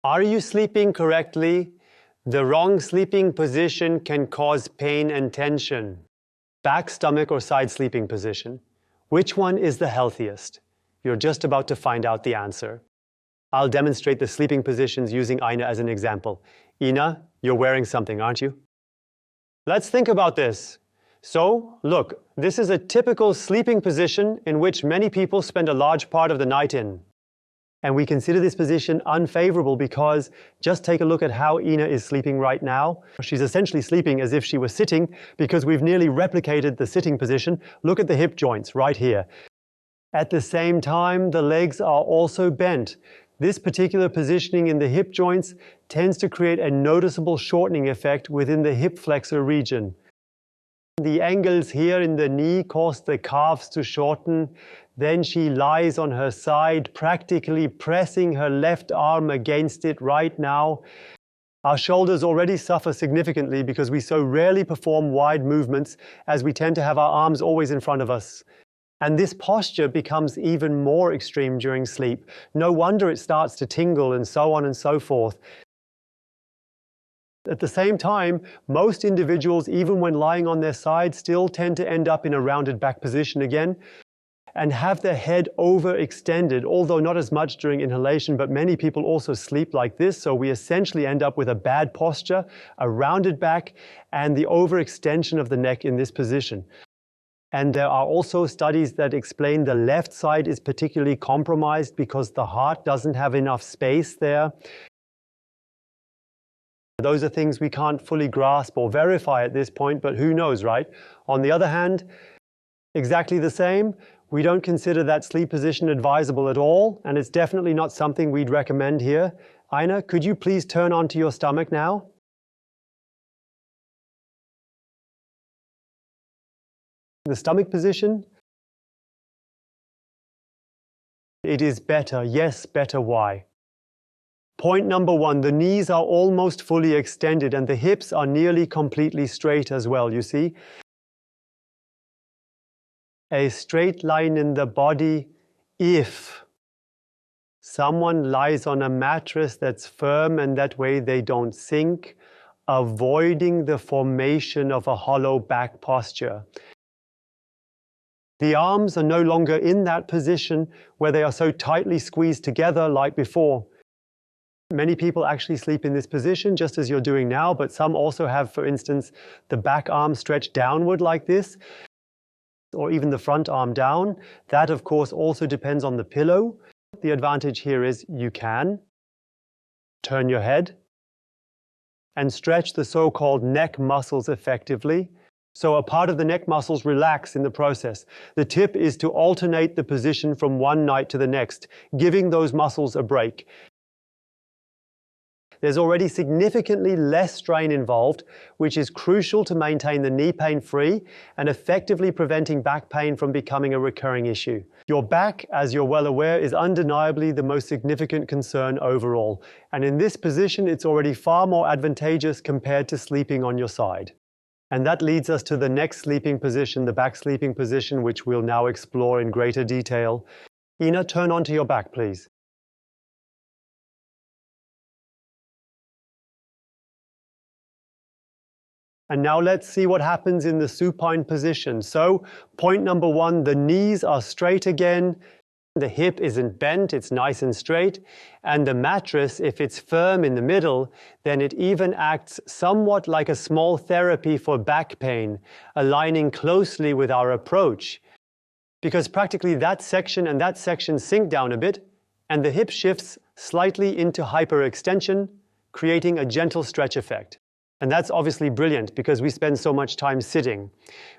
Are you sleeping correctly? The wrong sleeping position can cause pain and tension. Back, stomach, or side sleeping position. Which one is the healthiest? You're just about to find out the answer. I'll demonstrate the sleeping positions using Ina as an example. Ina, you're wearing something, aren't you? Let's think about this. So, look, this is a typical sleeping position in which many people spend a large part of the night in. And we consider this position unfavorable because just take a look at how Ina is sleeping right now. She's essentially sleeping as if she was sitting because we've nearly replicated the sitting position. Look at the hip joints right here. At the same time, the legs are also bent. This particular positioning in the hip joints tends to create a noticeable shortening effect within the hip flexor region. The angles here in the knee cause the calves to shorten. Then she lies on her side, practically pressing her left arm against it right now. Our shoulders already suffer significantly because we so rarely perform wide movements as we tend to have our arms always in front of us. And this posture becomes even more extreme during sleep. No wonder it starts to tingle and so on and so forth. At the same time, most individuals, even when lying on their side, still tend to end up in a rounded back position again and have their head overextended, although not as much during inhalation, but many people also sleep like this. So we essentially end up with a bad posture, a rounded back, and the overextension of the neck in this position. And there are also studies that explain the left side is particularly compromised because the heart doesn't have enough space there. Those are things we can't fully grasp or verify at this point, but who knows, right? On the other hand, exactly the same, we don't consider that sleep position advisable at all, and it's definitely not something we'd recommend here. Ina, could you please turn onto your stomach now? The stomach position? It is better. Yes, better. Why? Point number one, the knees are almost fully extended and the hips are nearly completely straight as well, you see? A straight line in the body if someone lies on a mattress that's firm and that way they don't sink, avoiding the formation of a hollow back posture. The arms are no longer in that position where they are so tightly squeezed together like before. Many people actually sleep in this position just as you're doing now, but some also have, for instance, the back arm stretched downward like this, or even the front arm down. That, of course, also depends on the pillow. The advantage here is you can turn your head and stretch the so-called neck muscles effectively. So a part of the neck muscles relax in the process. The tip is to alternate the position from one night to the next, giving those muscles a break. There's already significantly less strain involved, which is crucial to maintain the knee pain free and effectively preventing back pain from becoming a recurring issue. Your back, as you're well aware, is undeniably the most significant concern overall. And in this position, it's already far more advantageous compared to sleeping on your side. And that leads us to the next sleeping position, the back sleeping position, which we'll now explore in greater detail. Ina, turn onto your back, please. And now let's see what happens in the supine position. So, point number one, the knees are straight again. The hip isn't bent, it's nice and straight. And the mattress, if it's firm in the middle, then it even acts somewhat like a small therapy for back pain, aligning closely with our approach. Because practically that section and that section sink down a bit, and the hip shifts slightly into hyperextension, creating a gentle stretch effect. And that's obviously brilliant because we spend so much time sitting.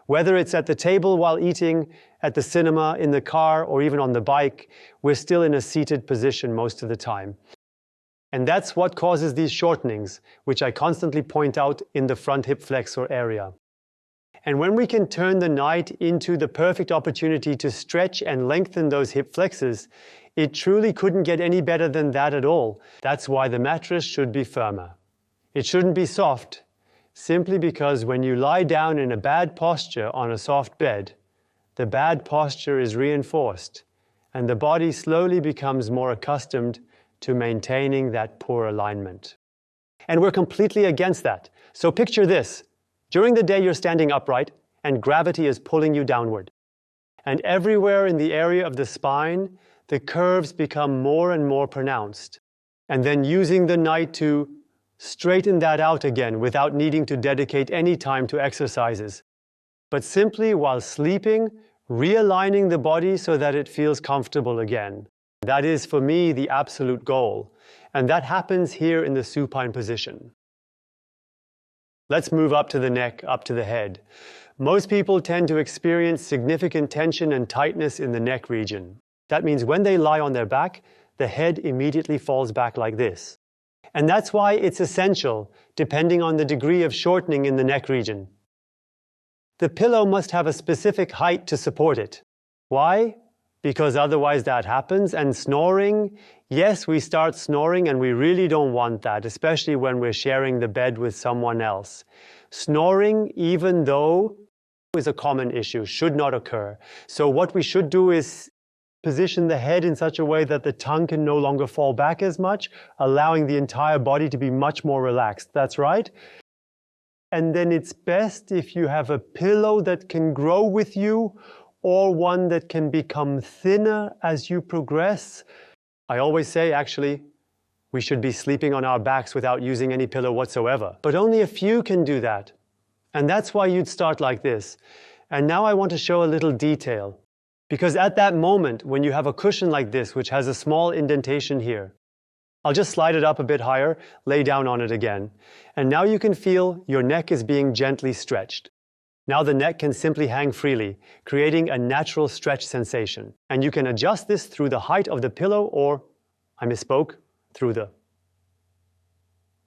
Whether it's at the table while eating, at the cinema, in the car, or even on the bike, we're still in a seated position most of the time. And that's what causes these shortenings, which I constantly point out in the front hip flexor area. And when we can turn the night into the perfect opportunity to stretch and lengthen those hip flexors, it truly couldn't get any better than that at all. That's why the mattress should be firmer. It shouldn't be soft, simply because when you lie down in a bad posture on a soft bed, the bad posture is reinforced, and the body slowly becomes more accustomed to maintaining that poor alignment. And we're completely against that. So picture this. During the day, you're standing upright and gravity is pulling you downward. And everywhere in the area of the spine, the curves become more and more pronounced. And then using the night to straighten that out again without needing to dedicate any time to exercises. But simply while sleeping, realigning the body so that it feels comfortable again. That is, for me, the absolute goal. And that happens here in the supine position. Let's move up to the neck, up to the head. Most people tend to experience significant tension and tightness in the neck region. That means when they lie on their back, the head immediately falls back like this. And that's why it's essential, depending on the degree of shortening in the neck region. The pillow must have a specific height to support it. Why? Because otherwise that happens. And snoring, yes, we start snoring and we really don't want that, especially when we're sharing the bed with someone else. Snoring, even though is a common issue, should not occur. So what we should do is position the head in such a way that the tongue can no longer fall back as much, allowing the entire body to be much more relaxed. That's right. And then it's best if you have a pillow that can grow with you or one that can become thinner as you progress. I always say, actually, we should be sleeping on our backs without using any pillow whatsoever. But only a few can do that. And that's why you'd start like this. And now I want to show a little detail. Because at that moment, when you have a cushion like this, which has a small indentation here, I'll just slide it up a bit higher, lay down on it again. And now you can feel your neck is being gently stretched. Now the neck can simply hang freely, creating a natural stretch sensation. And you can adjust this through the height of the pillow or, I misspoke, through the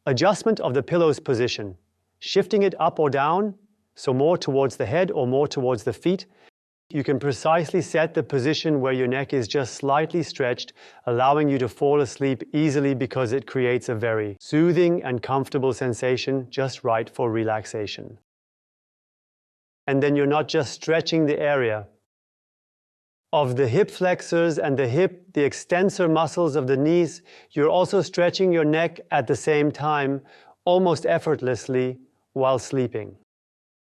adjustment of the pillow's position, shifting it up or down, so more towards the head or more towards the feet. You can precisely set the position where your neck is just slightly stretched, allowing you to fall asleep easily because it creates a very soothing and comfortable sensation just right for relaxation. And then you're not just stretching the area of the hip flexors and the extensor muscles of the knees, you're also stretching your neck at the same time, almost effortlessly, while sleeping.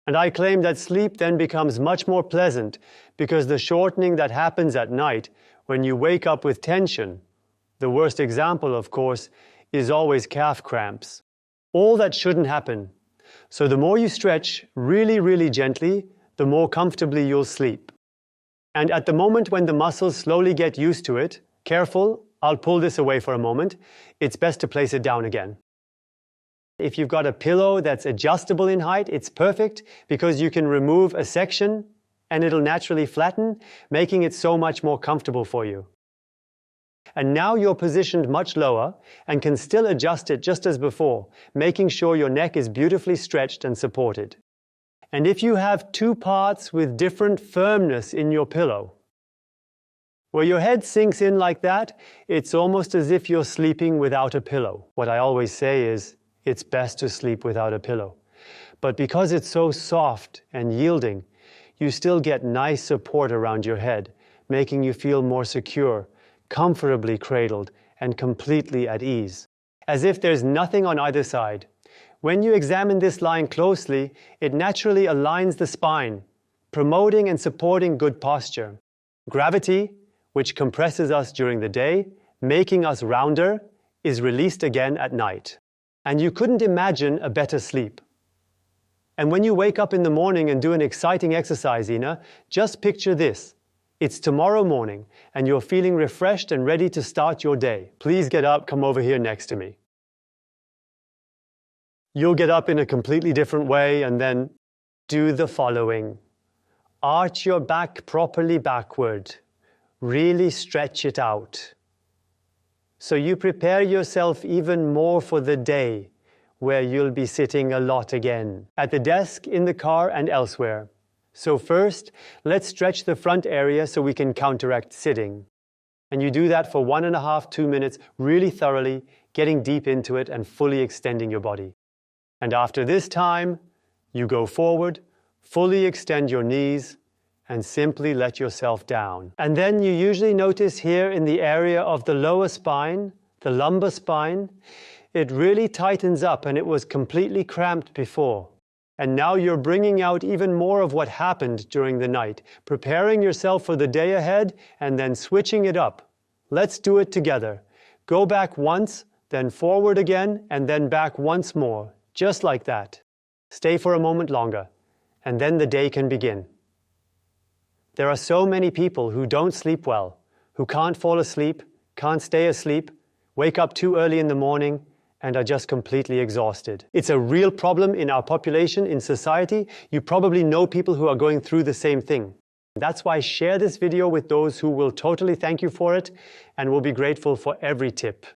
And I claim that sleep then becomes much more pleasant because the shortening that happens at night when you wake up with tension, the worst example, of course, is always calf cramps. All that shouldn't happen. So the more you stretch really, really gently, the more comfortably you'll sleep. And at the moment when the muscles slowly get used to it, careful, I'll pull this away for a moment, it's best to place it down again. If you've got a pillow that's adjustable in height, it's perfect because you can remove a section and it'll naturally flatten, making it so much more comfortable for you. And now you're positioned much lower and can still adjust it just as before, making sure your neck is beautifully stretched and supported. And if you have two parts with different firmness in your pillow, where your head sinks in like that, it's almost as if you're sleeping without a pillow. What I always say is, it's best to sleep without a pillow. But because it's so soft and yielding, you still get nice support around your head, making you feel more secure, comfortably cradled, and completely at ease, as if there's nothing on either side. When you examine this line closely, it naturally aligns the spine, promoting and supporting good posture. Gravity, which compresses us during the day, making us rounder, is released again at night. And you couldn't imagine a better sleep. And when you wake up in the morning and do an exciting exercise, Ina, just picture this. It's tomorrow morning, and you're feeling refreshed and ready to start your day. Please get up, come over here next to me. You'll get up in a completely different way and then do the following. Arch your back properly backward. Really stretch it out. So you prepare yourself even more for the day, where you'll be sitting a lot again, at the desk, in the car, and elsewhere. So first, let's stretch the front area so we can counteract sitting. And you do that for 1.5 to 2 minutes, really thoroughly, getting deep into it and fully extending your body. And after this time, you go forward, fully extend your knees, and simply let yourself down. And then you usually notice here in the area of the lower spine the lumbar spine, it really tightens up and it was completely cramped before. And now you're bringing out even more of what happened during the night, preparing yourself for the day ahead and then switching it up. Let's do it together. Go back once, then forward again, and then back once more, just like that. Stay for a moment longer, and then the day can begin. There are so many people who don't sleep well, who can't fall asleep, can't stay asleep, wake up too early in the morning, and are just completely exhausted. It's a real problem in our population, in society. You probably know people who are going through the same thing. That's why share this video with those who will totally thank you for it and will be grateful for every tip.